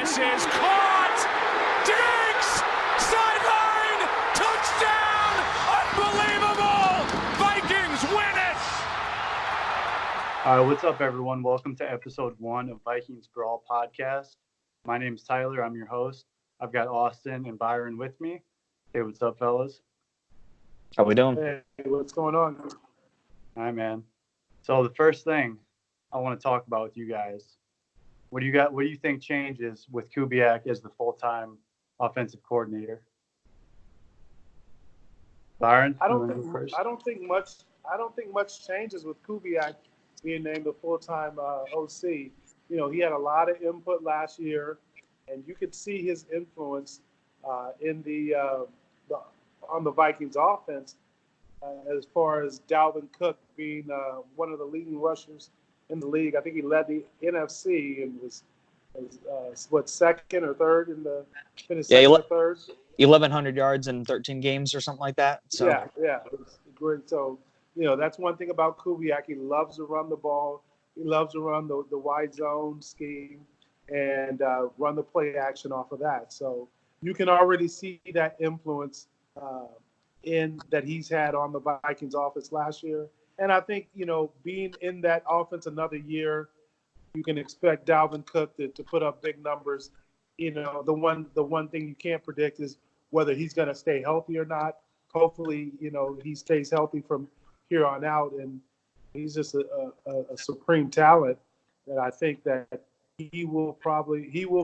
Pass is caught. Diggs, sideline, touchdown, unbelievable. Vikings win it. All right, what's up, everyone? Welcome to episode 1 of Vikings Brawl podcast. My name's Tyler. I'm your host. I've got Austin and Byron with me. Hey, what's up, fellas? How we doing? Hey, what's going on? All right, man. So the first thing I want to talk about with you guys, what do you think changes with Kubiak as the full-time offensive coordinator? Byron, I don't think much changes with Kubiak being named the full-time OC. You know, he had a lot of input last year, and you could see his influence on the Vikings offense as far as Dalvin Cook being one of the leading rushers in the league. I think he led the NFC and was second or third in the second or third. 1,100 yards in 13 games or something like that. So yeah, it was great. So you know, that's one thing about Kubiak. He loves to run the ball. He loves to run the wide zone scheme and run the play action off of that. So you can already see that influence in that he's had on the Vikings offense last year. And I think, you know, being in that offense another year, you can expect Dalvin Cook to put up big numbers. You know, the one thing you can't predict is whether he's going to stay healthy or not. Hopefully, you know, he stays healthy from here on out, and he's just a supreme talent that I think that he will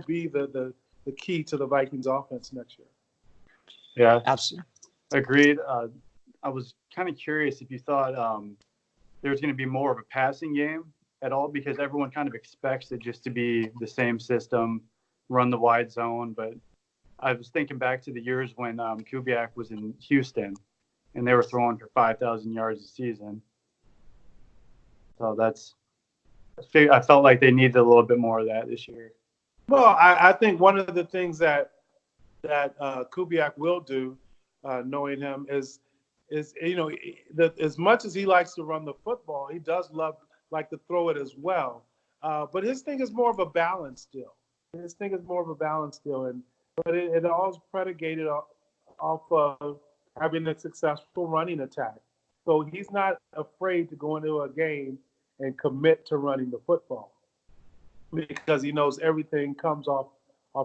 be the key to the Vikings offense next year. Yeah, absolutely. Agreed. I was kind of curious if you thought there was going to be more of a passing game at all, because everyone kind of expects it just to be the same system, run the wide zone. But I was thinking back to the years when Kubiak was in Houston, and they were throwing for 5,000 yards a season. So I felt like they needed a little bit more of that this year. Well, I think one of the things that Kubiak will do, knowing him, is you know, as much as he likes to run the football, he does like to throw it as well. But his thing is more of a balance deal. But it all is predicated off of having a successful running attack. So he's not afraid to go into a game and commit to running the football, because he knows everything comes off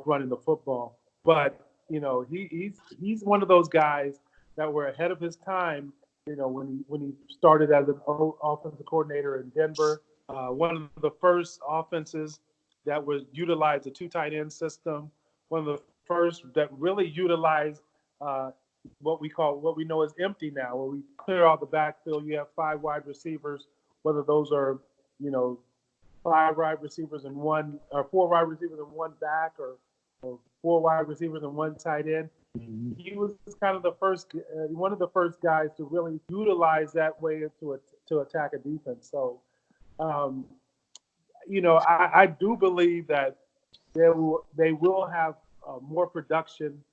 running the football. But you know, he's one of those guys that were ahead of his time. You know, when he started as an offensive coordinator in Denver, one of the first offenses that was utilized a 2 tight end system. One of the first that really utilized what we know as empty now, where we clear out the backfield. You have 5 wide receivers, whether those are, you know, 5 wide receivers and 1 or 4 wide receivers and 1 back, or 4 wide receivers and 1 tight end. Mm-hmm. He was kind of one of the first guys to really utilize that way to attack a defense. So, you know, I do believe that they will have more production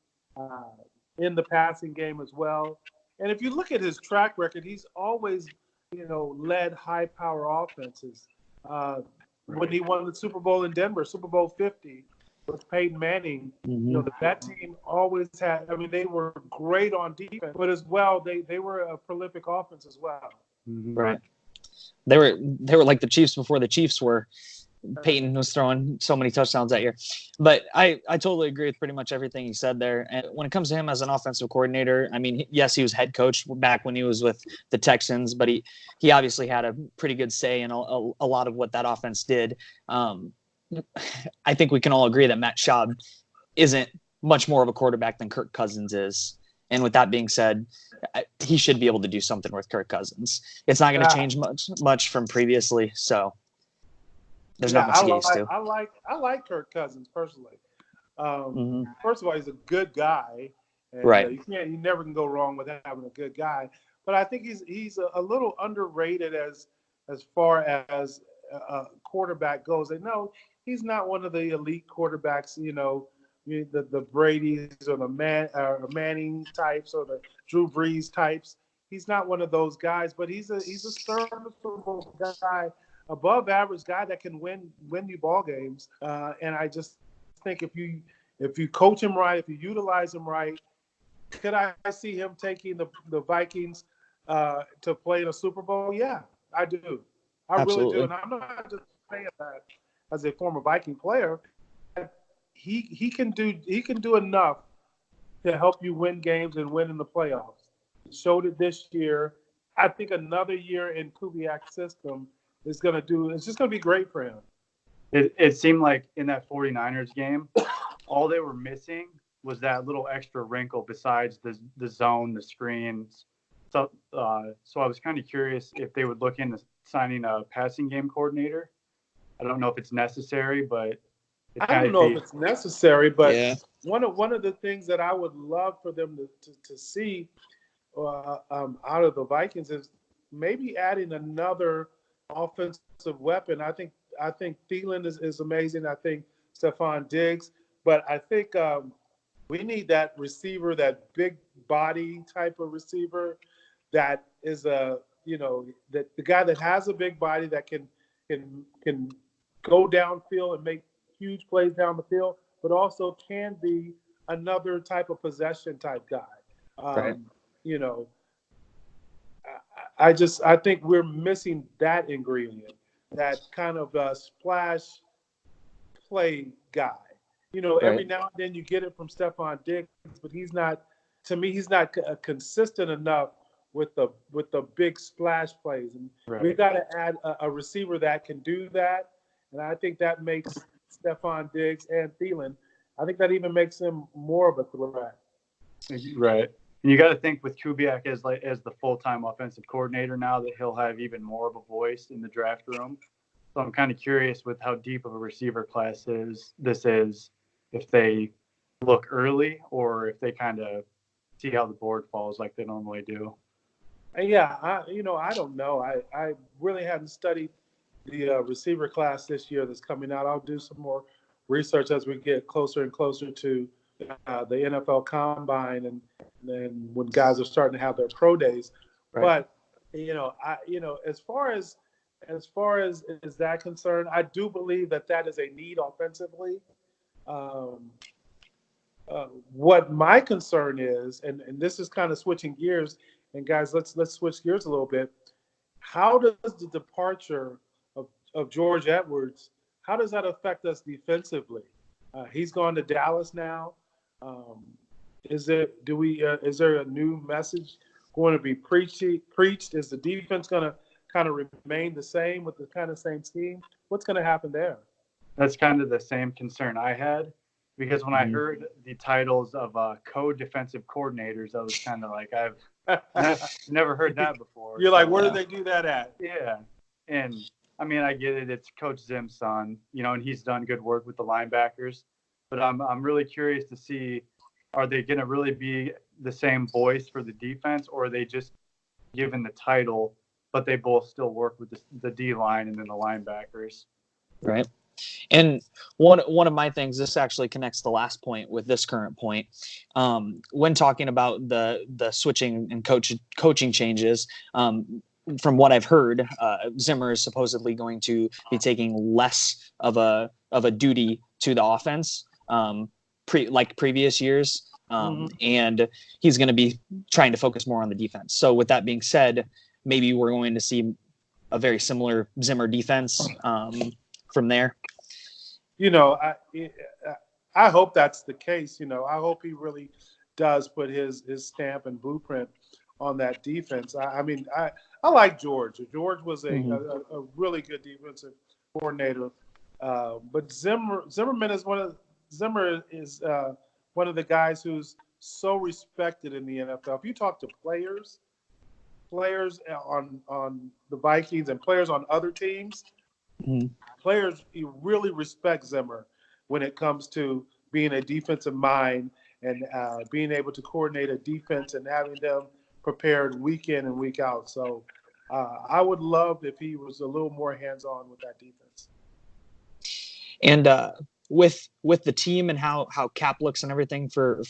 in the passing game as well. And if you look at his track record, he's always, you know, led high-power offenses. When he won the Super Bowl in Denver, Super Bowl 50, with Peyton Manning, you know, that team always had. I mean, they were great on defense, but as well, they were a prolific offense as well. Right. They were like the Chiefs before the Chiefs were. Peyton was throwing so many touchdowns that year. But I totally agree with pretty much everything he said there. And when it comes to him as an offensive coordinator, I mean, yes, he was head coach back when he was with the Texans, but he obviously had a pretty good say in a lot of what that offense did. I think we can all agree that Matt Schaub isn't much more of a quarterback than Kirk Cousins is. And with that being said, he should be able to do something with Kirk Cousins. It's not going to change much from previously. So there's not much to get used to. I like Kirk Cousins personally. First of all, he's a good guy. And, right. You never can go wrong with having a good guy. But I think he's a little underrated as far as a quarterback goes. And no, he's not one of the elite quarterbacks, you know, the Brady's or the Manning types or the Drew Brees types. He's not one of those guys, but he's a serviceable guy, above average guy that can win you ball games. And I just think if you coach him right, if you utilize him right, could I see him taking the Vikings to play in a Super Bowl? Yeah, I do. I Absolutely. really do. And I'm not just saying that as a former Viking player. He can do enough to help you win games and win in the playoffs. He showed it this year. I think another year in Kubiak's system is going to do. It's just going to be great for him. It seemed like in that 49ers game, all they were missing was that little extra wrinkle besides the zone, the screens. So I was kind of curious if they would look into signing a passing game coordinator. I don't know if it's necessary, but I don't know if it's necessary. But yeah. one of the things that I would love for them to see out of the Vikings is maybe adding another offensive weapon. I think Thielen is amazing. I think Stephon Diggs, but I think we need that receiver, that big body type of receiver, that is the guy that has a big body that can go downfield and make huge plays down the field, but also can be another type of possession type guy. Right. I think we're missing that ingredient, that kind of splash play guy. Right. Every now and then you get it from Stephon Diggs, but he's not consistent enough with the big splash plays. And Right. we've got to add a receiver that can do that. And I think that makes Stephon Diggs and Thielen, I think that even makes him more of a threat. Right. And you got to think with Kubiak as the full-time offensive coordinator now that he'll have even more of a voice in the draft room. So I'm kind of curious with how deep of a receiver class this is, if they look early or if they kind of see how the board falls like they normally do. Yeah, I don't know. I really haven't studied the receiver class this year that's coming out. I'll do some more research as we get closer and closer to the NFL Combine and then when guys are starting to have their pro days. Right. But as far as is that concerned, I do believe that is a need offensively. What my concern is, and this is kind of switching gears, and guys, let's switch gears a little bit. How does the departure of George Edwards, how does that affect us defensively? He's gone to Dallas now. Is there a new message going to be preached? Is the defense going to kind of remain the same with the kind of same scheme? What's going to happen there? That's kind of the same concern I had, because when I heard the titles of co-defensive coordinators, I was kind of like, I've never heard that before. You're like, where did they do that at? Yeah. And I mean, I get it. It's Coach Zim's son, and he's done good work with the linebackers. But I'm really curious to see, are they going to really be the same voice for the defense, or are they just given the title, but they both still work with the D-line and then the linebackers? Right. And one of my things, this actually connects the last point with this current point. When talking about the switching and coaching changes, from what I've heard, Zimmer is supposedly going to be taking less of a duty to the offense, like previous years. And he's going to be trying to focus more on the defense. So with that being said, maybe we're going to see a very similar Zimmer defense from there. I hope that's the case. I hope he really does put his stamp and blueprint on that defense. I like George. George was a really good defensive coordinator. But Zimmer is one of the guys who's so respected in the NFL. If you talk to players on the Vikings and players on other teams, players really respect Zimmer when it comes to being a defensive mind and being able to coordinate a defense and having them prepared week in and week out. So I would love if he was a little more hands-on with that defense. And with the team and how cap looks and everything for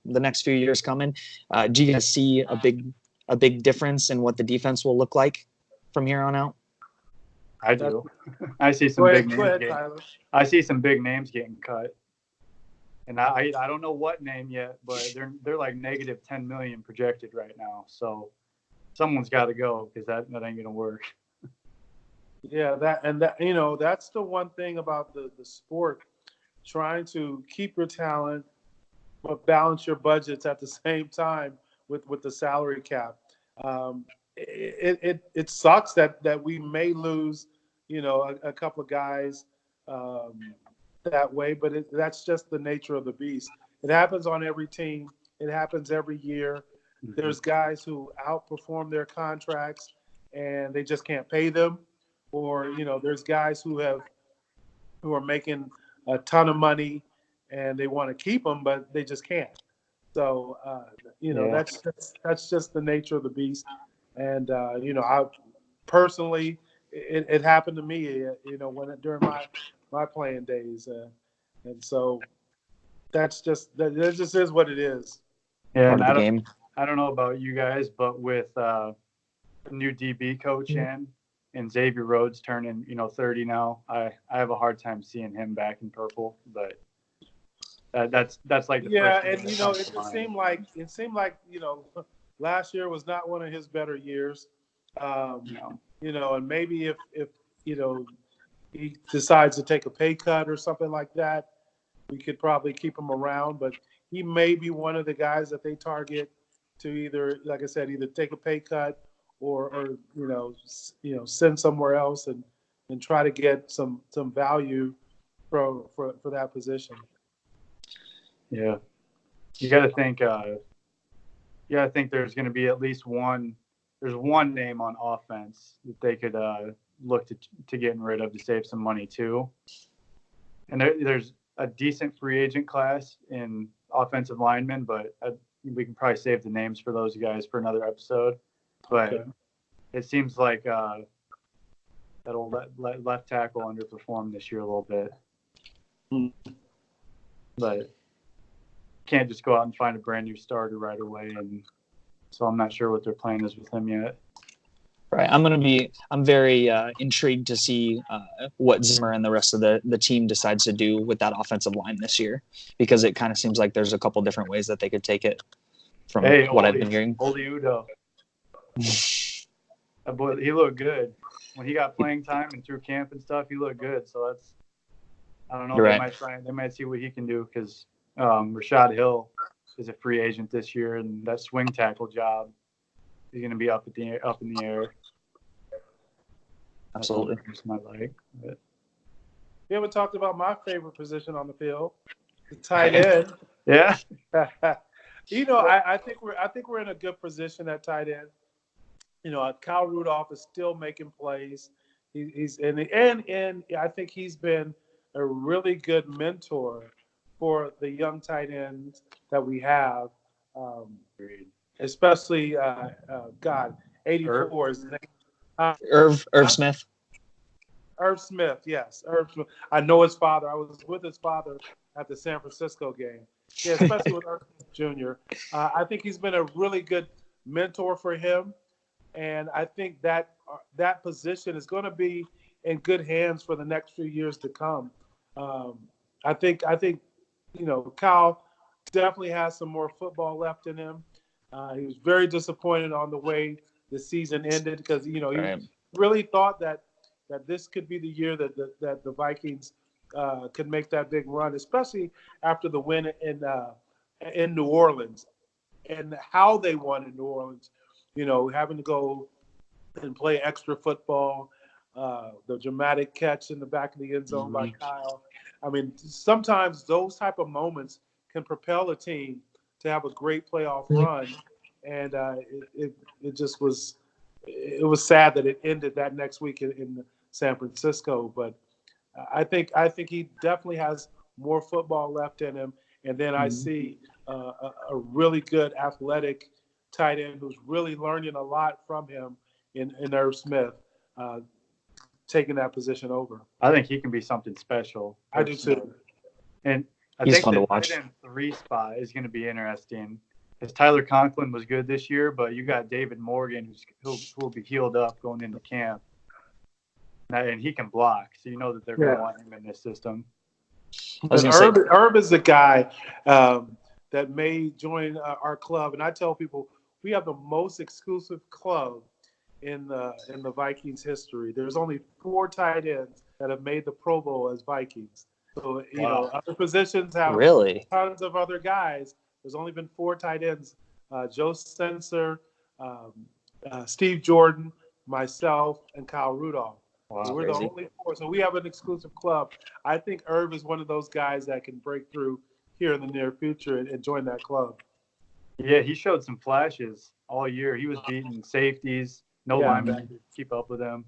the next few years coming, do you guys see a big difference in what the defense will look like from here on out? I do. I see some big names getting cut. And I don't know what name yet, but they're like negative 10 million projected right now. So someone's got to go because that ain't gonna work. Yeah, that's the one thing about the sport, trying to keep your talent but balance your budgets at the same time with the salary cap. Um, it sucks that we may lose, a couple of guys that way, but that's just the nature of the beast. It happens on every team. It happens every year. There's guys who outperform their contracts and they just can't pay them, or there's guys who are making a ton of money and they want to keep them, but they just can't. So that's just the nature of the beast. And I personally, it happened to me, when during my playing days, and so that just is what it is. Yeah, Part and of the game. I don't know about you guys, but with new DB coach and Xavier Rhodes turning 30 now, I have a hard time seeing him back in purple, but that's like the first and thing that comes it to mind. seemed like last year was not one of his better years. And maybe if he decides to take a pay cut or something like that, we could probably keep him around. But he may be one of the guys that they target to either, like I said, either take a pay cut or send somewhere else and try to get some value for that position. Yeah, you got to think. There's going to be at least one. There's one name on offense that they could look to getting rid of to save some money too. And there's a decent free agent class in offensive linemen, but we can probably save the names for those guys for another episode. But it seems like that old left tackle underperformed this year a little bit. But can't just go out and find a brand new starter right away, and so I'm not sure what their plan is with him yet. Right. I'm very intrigued to see what Zimmer and the rest of the team decides to do with that offensive line this year, because it kind of seems like there's a couple different ways that they could take it from what I've been hearing. Oli Udoh. That boy, he looked good. When he got playing time and through camp and stuff, he looked good. So I don't know. They might see what he can do, because Rashad Hill is a free agent this year, and that swing tackle job is going to be up in the air. Absolutely. We haven't talked about my favorite position on the field, the tight end. Yeah. I think we're in a good position at tight end. Kyle Rudolph is still making plays. He's and I think he's been a really good mentor for the young tight ends that we have, especially 84 is his name. Irv Smith. Irv Smith, yes. Irv Smith. I know his father. I was with his father at the San Francisco game. Yeah, especially with Irv Smith Jr. I think he's been a really good mentor for him, and I think that position is going to be in good hands for the next few years to come. I think Kyle definitely has some more football left in him. He was very disappointed on the way the season ended, because he really thought that this could be the year that the Vikings could make that big run, especially after the win in New Orleans and how they won in New Orleans. Having to go and play extra football, the dramatic catch in the back of the end zone by Kyle. I mean, sometimes those type of moments can propel a team to have a great playoff run, and it just was. It was sad that it ended that next week in San Francisco, but I think he definitely has more football left in him. And then I see a really good athletic tight end who's really learning a lot from him in Irv Smith, taking that position over. I think he can be something special. I do too. And I He's think fun the to watch. tight end 3 spot is going to be interesting, because Tyler Conklin was good this year, but you got David Morgan who will be healed up going into camp, and he can block, so you know that they're going to want him in this system. I was going to say, Herb is the guy that may join our club, and I tell people we have the most exclusive club in the Vikings history. There's only 4 tight ends that have made the Pro Bowl as Vikings. So other positions have really? tons of other guys. There's only been 4 tight ends: Joe Spencer, Steve Jordan, myself, and Kyle Rudolph. Wow, So we're crazy. the only 4. So we have an exclusive club. I think Herb is one of those guys that can break through here in the near future and join that club. Yeah, he showed some flashes all year. He was beating safeties, no linebackers to keep up with him.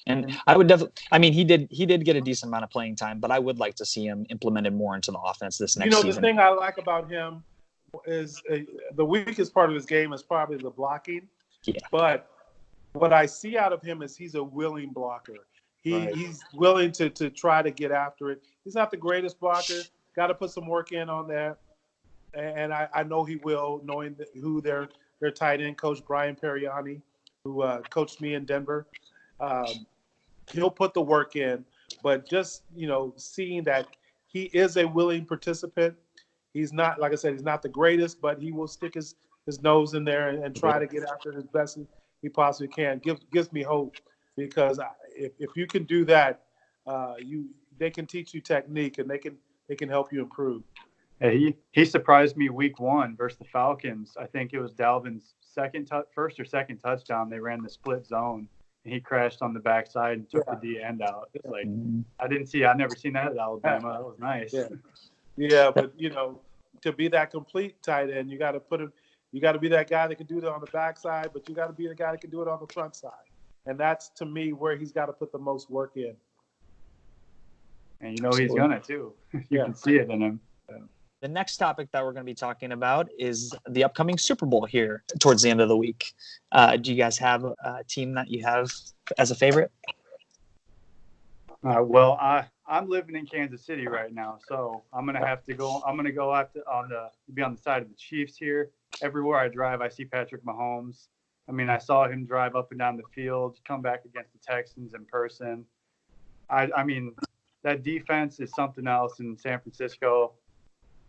And I would definitely. I mean, he did get a decent amount of playing time, but I would like to see him implemented more into the offense this next season. The thing I like about him is the weakest part of his game is probably the blocking. Yeah. But what I see out of him is he's a willing blocker. He's willing to try to get after it. He's not the greatest blocker. Got to put some work in on that. And I know he will, knowing who their tight end coach, Brian Periani, who coached me in Denver. He'll put the work in. But just, seeing that he is a willing participant. He's not, like I said, he's not the greatest, but he will stick his nose in there and try to get after it as best as he possibly can. Gives me hope, because if you can do that, they can teach you technique, and they can help you improve. Yeah, he surprised me week 1 versus the Falcons. I think it was Dalvin's first or second touchdown. They ran the split zone, and he crashed on the backside and took the D end out. It's like I've never seen that at Alabama. That was nice. Yeah, but to be that complete tight end, you got to be that guy that can do it on the backside, but you got to be the guy that can do it on the front side. And that's, to me, where he's got to put the most work in. And he's gonna too. You can see it in him. The next topic that we're going to be talking about is the upcoming Super Bowl here towards the end of the week. Do you guys have a team that you have as a favorite? Well, I'm living in Kansas City right now, so I'm gonna have to go. I'm gonna go be on the side of the Chiefs here. Everywhere I drive, I see Patrick Mahomes. I mean, I saw him drive up and down the field, come back against the Texans in person. I mean, that defense is something else in San Francisco.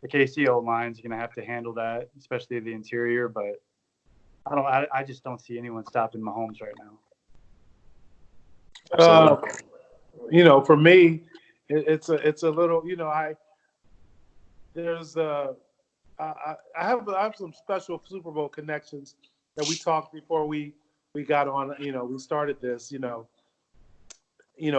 The KCO line's going to have to handle that, especially the interior. But I just don't see anyone stopping Mahomes right now. For me, it's a little. I have some special Super Bowl connections that we talked before we got on. We started this.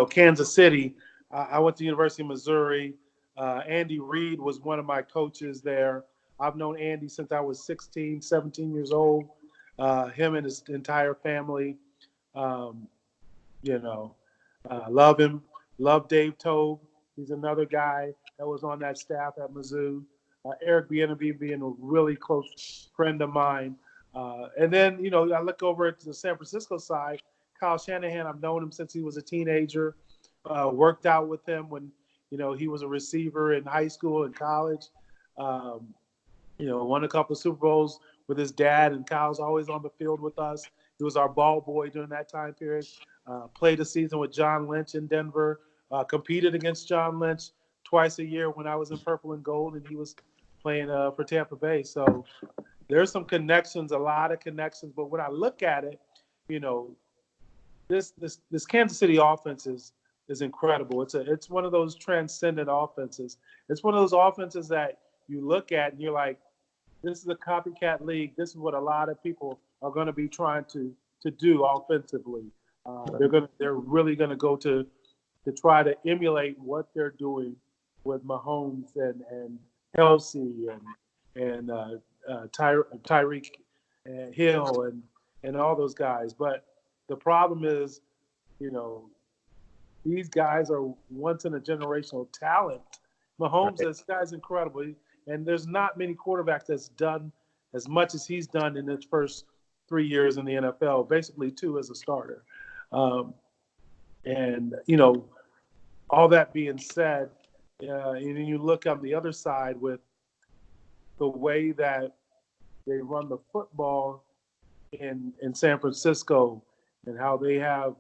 Kansas City. I went to University of Missouri. Andy Reid was one of my coaches there. I've known Andy since I was 16, 17 years old. Him and his entire family. Love him. Love Dave Tobe. He's another guy that was on that staff at Mizzou. Eric Bieniemy being a really close friend of mine. And then, I look over at the San Francisco side. Kyle Shanahan, I've known him since he was a teenager. Worked out with him when he was a receiver in high school and college. Won a couple of Super Bowls with his dad, and Kyle's always on the field with us. He was our ball boy during that time period. Played a season with John Lynch in Denver. Competed against John Lynch twice a year when I was in purple and gold, and he was playing for Tampa Bay. So there's some connections, a lot of connections. But when I look at it, this Kansas City offense is incredible. It's one of those transcendent offenses. It's one of those offenses that you look at and you're like, this is a copycat league. This is what a lot of people are going to be trying to do offensively. They're really going to go to try to emulate what they're doing with Mahomes and Kelsey and Tyreek Hill and all those guys. But the problem is, these guys are once in a generational talent. Mahomes, this guy's incredible. And there's not many quarterbacks that's done as much as he's done in his first 3 years in the NFL, basically 2 as a starter. All that being said, and you look on the other side with the way that they run the football in San Francisco and how they have,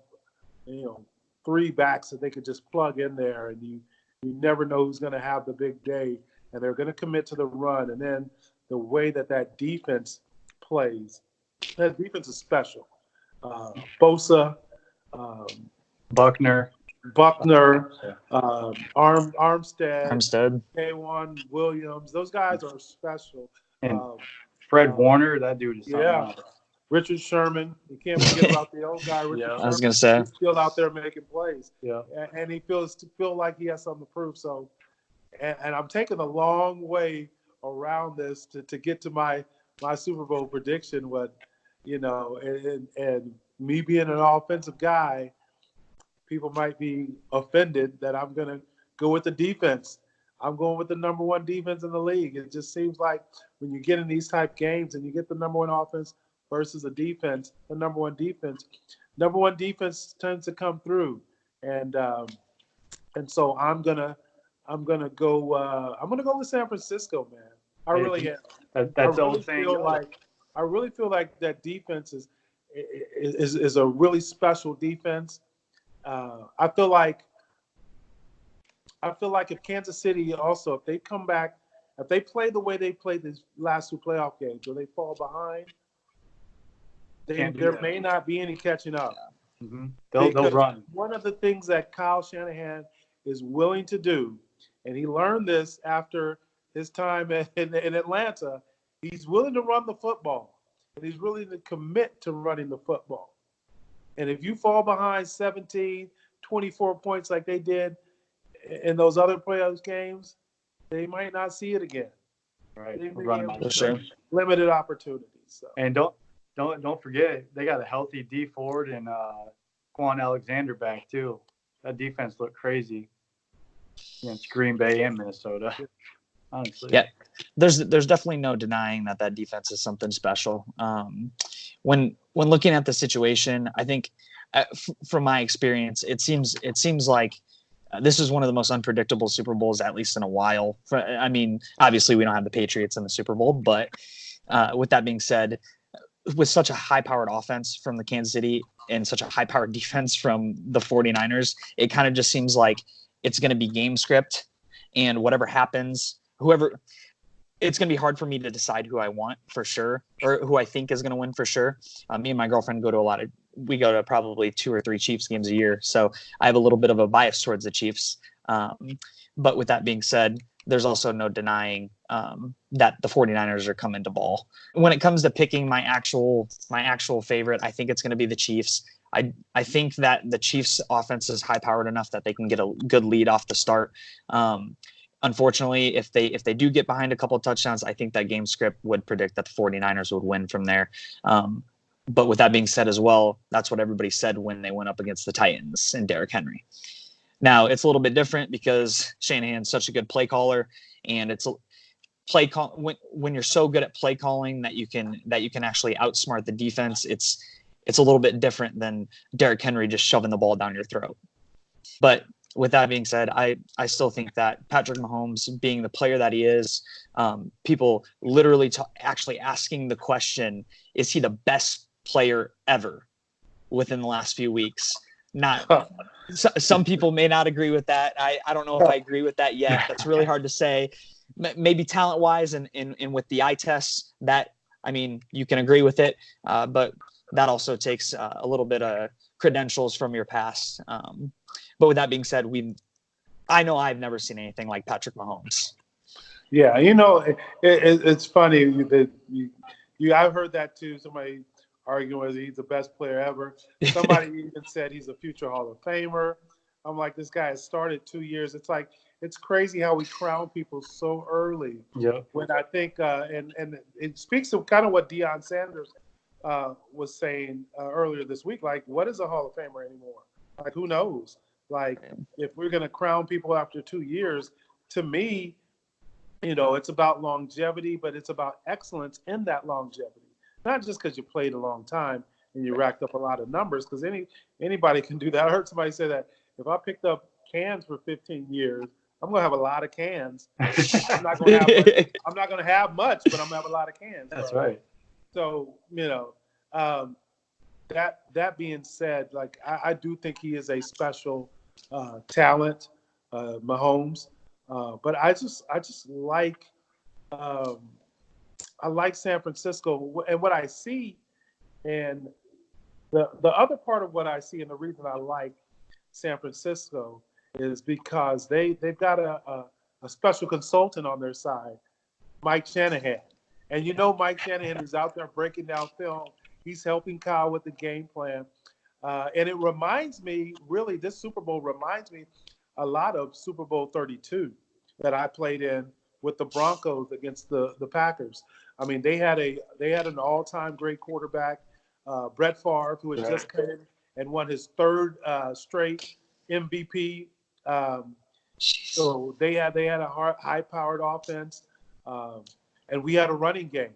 3 backs that they could just plug in there, You never know who's going to have the big day, and they're going to commit to the run. And then the way that defense plays, that defense is special. Bosa, Buckner, Armstead, K'Wan Williams. Those guys are special. and Fred Warner, that dude is something else. Richard Sherman. You can't forget about the old guy, Richard Sherman. I was going to say. He's still out there making plays. Yeah. And he feel like he has something to prove. So, and I'm taking a long way around this to get to my Super Bowl prediction. But, and me being an offensive guy, people might be offended that I'm going to go with the defense. I'm going with the number one defense in the league. It just seems like when you get in these type games and you get the number one offense versus the number one defense tends to come through. And so I'm gonna go with San Francisco, man. I really am. That's the old saying. I really feel like that defense is a really special defense. I feel like if Kansas City also, if they come back, if they play the way they played these last two playoff games, where they fall behind, there may not be any catching up. Mm-hmm. They'll run. One of the things that Kyle Shanahan is willing to do, and he learned this after his time in Atlanta, he's willing to run the football, and he's willing to commit to running the football. And if you fall behind 17, 24 points like they did in those other playoffs games, they might not see it again. Right. Limited opportunities. So. And don't forget, they got a healthy D Ford and Quan Alexander back too. That defense looked crazy against Green Bay and Minnesota. Honestly. Yeah, there's definitely no denying that defense is something special. When looking at the situation, I think from my experience, it seems like this is one of the most unpredictable Super Bowls, at least in a while. I mean, obviously we don't have the Patriots in the Super Bowl, but with that being said, with such a high-powered offense from the Kansas City and such a high-powered defense from the 49ers, it kind of just seems like it's going to be game script, and whatever happens, it's going to be hard for me to decide who I want for sure, or who I think is going to win for sure. Me and my girlfriend go to probably 2 or 3 Chiefs games a year. So I have a little bit of a bias towards the Chiefs. But with that being said, there's also no denying that the 49ers are coming to ball. When it comes to picking my actual favorite, I think it's going to be the Chiefs. I think that the Chiefs offense is high powered enough that they can get a good lead off the start. Unfortunately, if they do get behind a couple of touchdowns, I think that game script would predict that the 49ers would win from there. But with that being said as well, that's what everybody said when they went up against the Titans and Derrick Henry. Now, it's a little bit different because Shanahan's such a good play caller, and it's play call when you're so good at play calling that you can actually outsmart the defense. It's a little bit different than Derrick Henry just shoving the ball down your throat. But with that being said, I still think that Patrick Mahomes, being the player that he is, people literally actually asking the question, is he the best player ever within the last few weeks? Some people may not agree with that. I don't know if I agree with that yet. That's really hard to say. Maybe talent wise and with the eye tests, that, I mean, you can agree with it, but that also takes a little bit of credentials from your past. But with that being said, I know I've never seen anything like Patrick Mahomes. Yeah, it's funny that I've heard that too. Somebody arguing whether he's the best player ever. Somebody even said he's a future Hall of Famer. I'm like, this guy has started 2 years. It's like, it's crazy how we crown people so early. Yeah. When I think, and it speaks to kind of what Deion Sanders was saying earlier this week. Like, what is a Hall of Famer anymore? Like, who knows? Like, if we're going to crown people after 2 years, to me, it's about longevity, but it's about excellence in that longevity. Not just because you played a long time and you racked up a lot of numbers, because anybody can do that. I heard somebody say that if I picked up cans for 15 years, I'm going to have a lot of cans. I'm not going to have much, but I'm going to have a lot of cans. That's right. So, that being said, like, I do think he is a special talent. Mahomes. But I just like I like San Francisco, and what I see, and the other part of what I see, and the reason I like San Francisco is because they've got a special consultant on their side, Mike Shanahan. And Mike Shanahan is out there breaking down film. He's helping Kyle with the game plan. And it reminds me, really, this Super Bowl reminds me a lot of Super Bowl 32 that I played in with the Broncos against the Packers. I mean, they had an all-time great quarterback, Brett Favre, who had just come in and won his third straight MVP. So they had a high-powered offense, and we had a running game.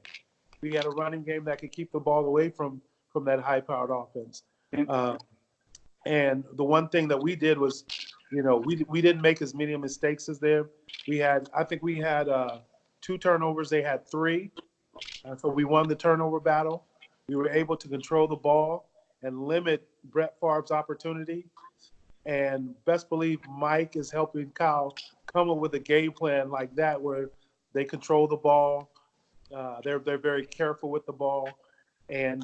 We had a running game that could keep the ball away from that high-powered offense. And the one thing that we did was, we didn't make as many mistakes as them. I think we had 2 turnovers. They had 3. So we won the turnover battle. We were able to control the ball and limit Brett Favre's opportunity. And best believe Mike is helping Kyle come up with a game plan like that where they control the ball. They're very careful with the ball and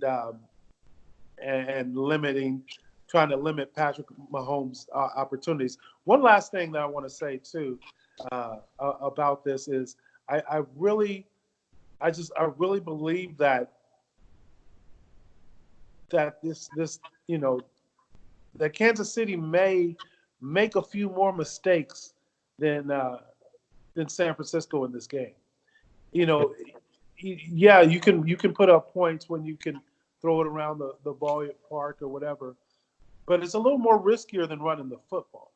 trying to limit Patrick Mahomes' opportunities. One last thing that I want to say too about this is I really believe that this that Kansas City may make a few more mistakes than San Francisco in this game. Yeah, you can put up points when you can throw it around the ballpark or whatever, but it's a little more riskier than running the football.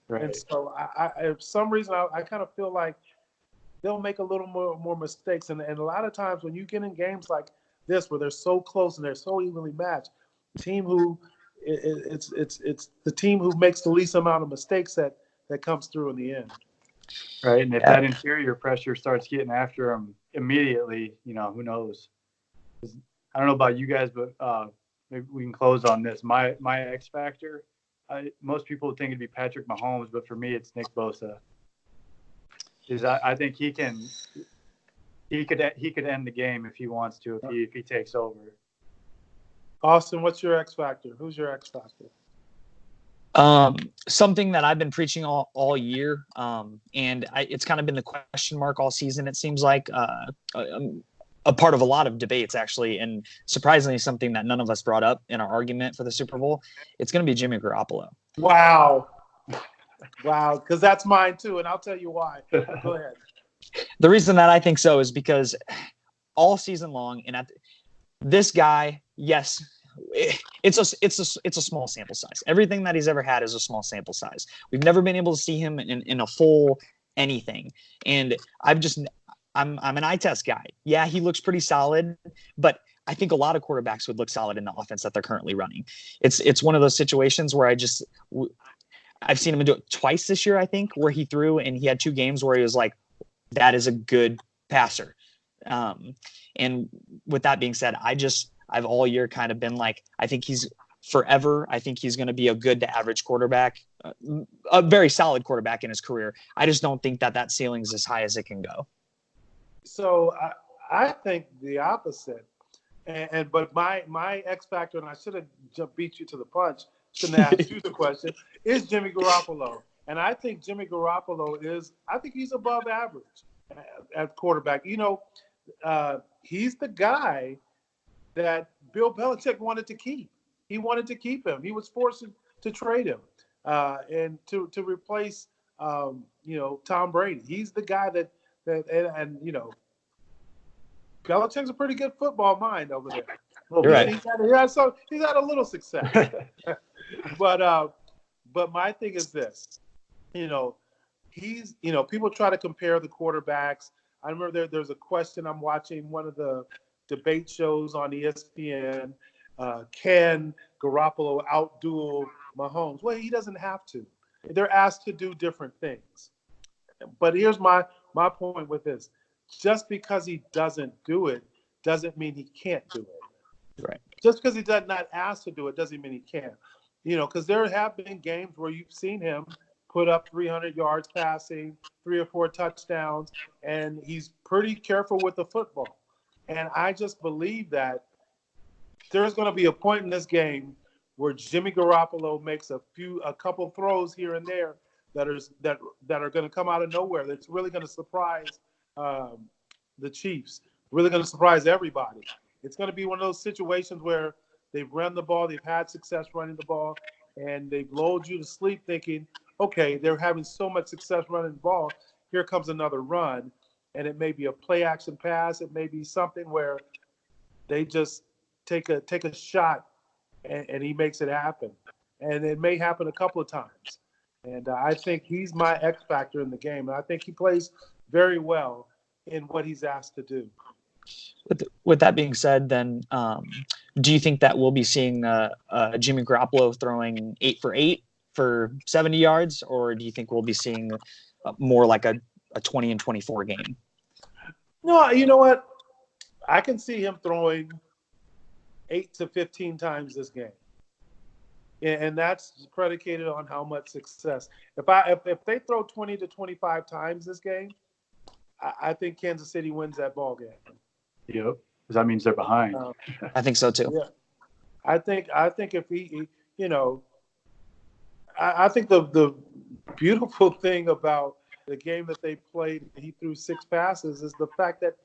Right. And so I for some reason I kind of feel like they'll make a little more mistakes, and a lot of times when you get in games like this where they're so close and they're so evenly matched, the team who it's the team who makes the least amount of mistakes that comes through in the end. Right, and if that interior pressure starts getting after them immediately, who knows? I don't know about you guys, but maybe we can close on this. My X factor, most people would think it'd be Patrick Mahomes, but for me, it's Nick Bosa. I think he could end the game if he wants to, if he takes over. Austin, what's your X factor? Who's your X factor? Something that I've been preaching all year, and it's kind of been the question mark all season. It seems like a part of a lot of debates, actually, and surprisingly something that none of us brought up in our argument for the Super Bowl. It's going to be Jimmy Garoppolo. Wow, because that's mine too, and I'll tell you why. Go ahead. The reason that I think so is because all season long, and this guy, yes. It's a small sample size. Everything that he's ever had is a small sample size. We've never been able to see him in a full anything. And I'm an eye test guy. Yeah, he looks pretty solid, but I think a lot of quarterbacks would look solid in the offense that they're currently running. It's one of those situations where I've seen him do it twice this year, I think, where he threw and he had 2 games where he was like, that is a good passer. And with that being said, I've all year kind of been like, I think he's forever. I think he's going to be a good to average quarterback, a very solid quarterback in his career. I just don't think that ceiling is as high as it can go. So I think the opposite. But my X factor, and I should have beat you to the punch, shouldn't have asked you the question, is Jimmy Garoppolo. And I think Jimmy Garoppolo he's above average at quarterback. He's the guy that Bill Belichick wanted to keep. He wanted to keep him. He was forced to trade him and to replace, Tom Brady. He's the guy that Belichick's a pretty good football mind over there. You're right. He's had a little success. But my thing is this, people try to compare the quarterbacks. I remember there's a question I'm watching one of the debate shows on ESPN. Can Garoppolo outduel Mahomes? Well, he doesn't have to. They're asked to do different things. But here's my point with this. Just because he doesn't do it doesn't mean he can't do it. Right. Just because he does not ask to do it doesn't mean he can't. Because there have been games where you've seen him put up 300 yards passing, 3 or 4 touchdowns, and he's pretty careful with the football. And I just believe that there's going to be a point in this game where Jimmy Garoppolo makes a couple throws here and there that are going to come out of nowhere. That's really going to surprise the Chiefs. Really going to surprise everybody. It's going to be one of those situations where they've run the ball, they've had success running the ball, and they've lulled you to sleep thinking, okay, they're having so much success running the ball. Here comes another run, and it may be a play action pass. It may be something where they just take a shot, and he makes it happen. And it may happen a couple of times. And I think he's my X factor in the game. And I think he plays very well in what he's asked to do. With that being said, then do you think that we'll be seeing Jimmy Garoppolo throwing 8 for 8 for 70 yards, or do you think we'll be seeing more like a 20 and 24 game? No, you know what? I can see him throwing 8 to 15 times this game. And that's predicated on how much success. If they throw 20 to 25 times this game, I think Kansas City wins that ball game. Yep, because that means they're behind. I think so too. Yeah, I think if he I think the beautiful thing about the game that they played, he threw 6 passes, is the fact that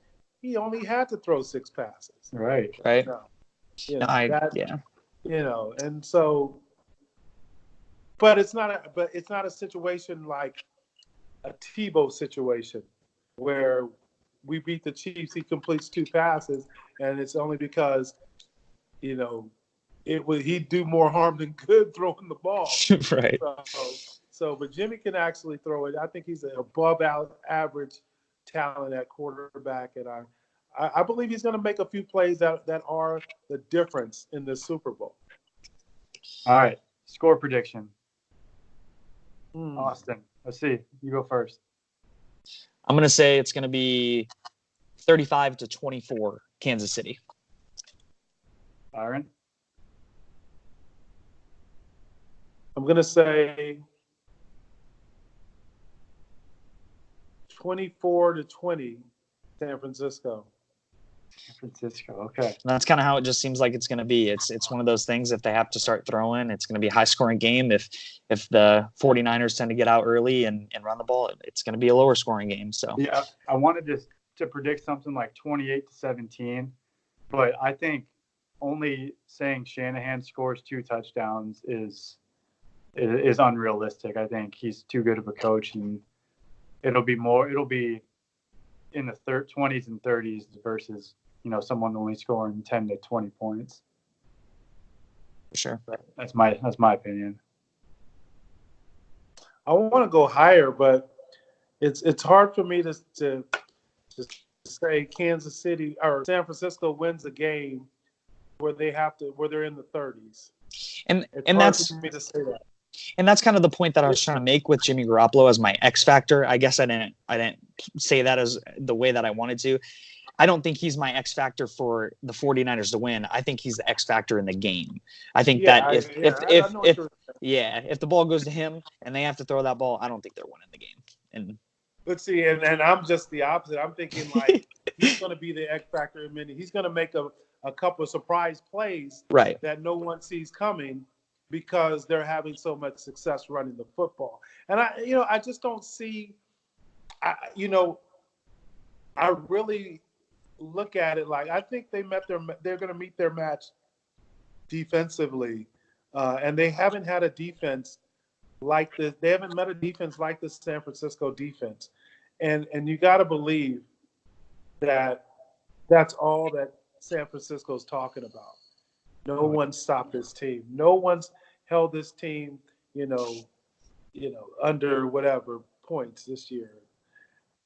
he only had to throw 6 passes. Right. And so. But it's not a situation like a Tebow situation where we beat the Chiefs. He completes 2 passes, and it's only because, he'd do more harm than good throwing the ball. Right. But Jimmy can actually throw it. I think he's an above average talent at quarterback, and I believe he's going to make a few plays that are the difference in the Super Bowl. All right, score prediction. Austin, let's see. You go first. I'm going to say it's going to be 35-24 Kansas City. Byron? I'm going to say 24-20 San Francisco. San Francisco, okay. And that's kind of how it just seems like it's going to be. It's one of those things, if they have to start throwing, it's going to be a high-scoring game. If the 49ers tend to get out early and run the ball, it's going to be a lower-scoring game. So yeah, I wanted to predict something like 28-17, but I think only saying Shanahan scores 2 touchdowns is unrealistic. I think he's too good of a coach, and it'll be in the 20s and 30s versus someone only scoring 10 to 20 points. Sure. That's my opinion. I want to go higher, but it's hard for me to say Kansas City or San Francisco wins a game where they're in the 30s. And that's hard for me to say that. And that's kind of the point that I was trying to make with Jimmy Garoppolo as my X factor. I guess I didn't say that as the way that I wanted to. I don't think he's my X factor for the 49ers to win. I think he's the X factor in the game. I think if the ball goes to him and they have to throw that ball, I don't think they're winning the game. And let's see, and I'm just the opposite. I'm thinking like he's going to be the X factor in many. He's going to make a couple of surprise plays that no one sees coming, because they're having so much success running the football. And I just don't see, I really look at it like, I think they're going to meet their match defensively. And they haven't had a defense like this. They haven't met a defense like the San Francisco defense. And you got to believe that that's all that San Francisco's talking about. No one's stopped this team. No one's held this team, under whatever points this year.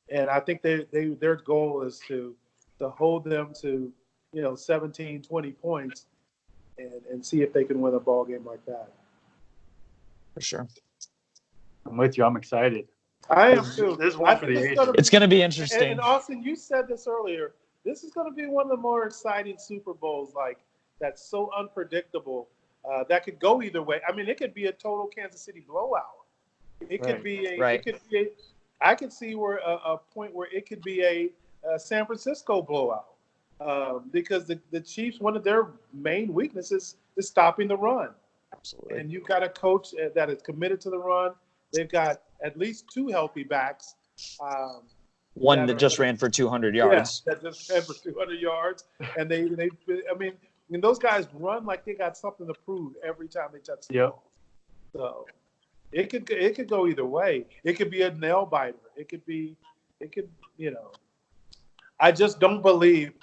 And I think their goal is to hold them to, 17, 20 points and see if they can win a ball game like that. For sure. I'm with you. I'm excited. I am too. This is one for the ages. It's going to be interesting. And Austin, you said this earlier. This is going to be one of the more exciting Super Bowls, that's so unpredictable. That could go either way. I mean, it could be a total Kansas City blowout. It could be a. Right. It could be. I could see where a point where it could be a San Francisco blowout, because the Chiefs, one of their main weaknesses is stopping the run, Absolutely. and you've got a coach that is committed to the run. They've got at least two healthy backs. One that just ran for 200 yards. Yeah, that just ran for 200 yards, and they. I mean, those guys run like they got something to prove every time they touch the ball. So it could go either way. It could be a nail biter. It could I just don't believe.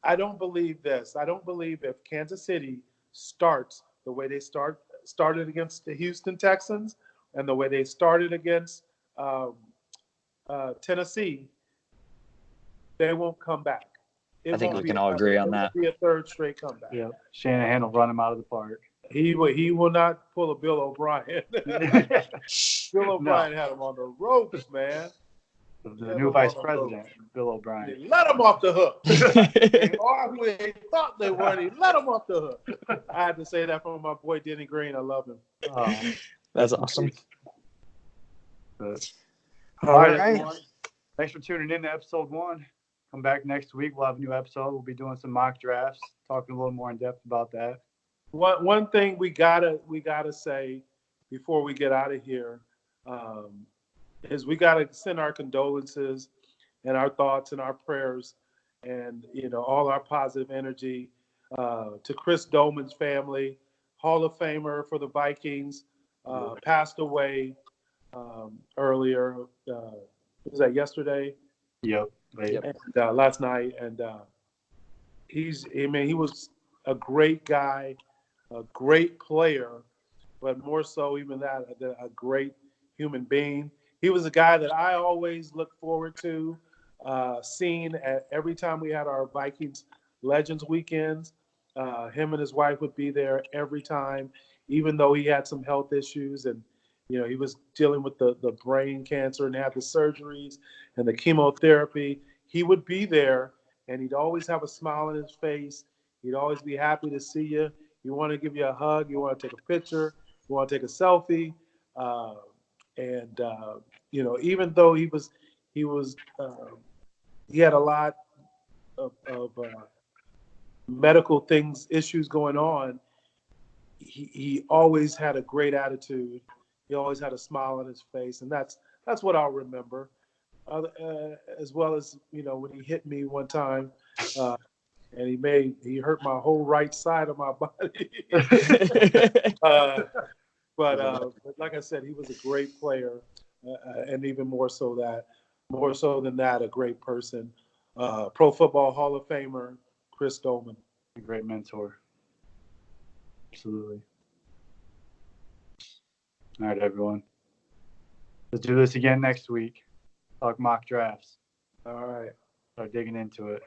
I don't believe this. I don't believe if Kansas City starts the way they started against the Houston Texans and the way they started against Tennessee, they won't come back. I think we can all agree on that. It will be a third straight comeback. Yeah, Shanahan will run him out of the park. He will not pull a Bill O'Brien. Bill O'Brien had him on the ropes, man. The new vice president, Bill O'Brien. He let him off the hook. They thought they weren't. He let him off the hook. I had to say that from my boy Denny Green. I love him. That's awesome. All right, everyone. Thanks for tuning in to episode 1. Come back next week. We'll have a new episode. We'll be doing some mock drafts, talking a little more in depth about that. One thing we gotta say before we get out of here is we gotta send our condolences and our thoughts and our prayers and all our positive energy to Chris Doman's family, Hall of Famer for the Vikings, passed away earlier. Was that yesterday? Yep. And, last night, and he was a great guy, a great player, but more so even that, a great human being. He was a guy that I always looked forward to seeing every time we had our Vikings Legends weekends. Him and his wife would be there every time, even though he had some health issues and he was dealing with the brain cancer and had the surgeries and the chemotherapy. He would be there, and he'd always have a smile on his face. He'd always be happy to see you. He want to give you a hug. You want to take a picture. You want to take a selfie. Even though he had a lot of medical issues going on, he always had a great attitude. He always had a smile on his face, and that's what I'll remember. As well as when he hit me one time, and he hurt my whole right side of my body. But like I said, he was a great player, and even more so than that, a great person. Pro Football Hall of Famer Chris Doman, a great mentor. Absolutely. All right, everyone. Let's do this again next week. Talk mock drafts. All right. Start digging into it.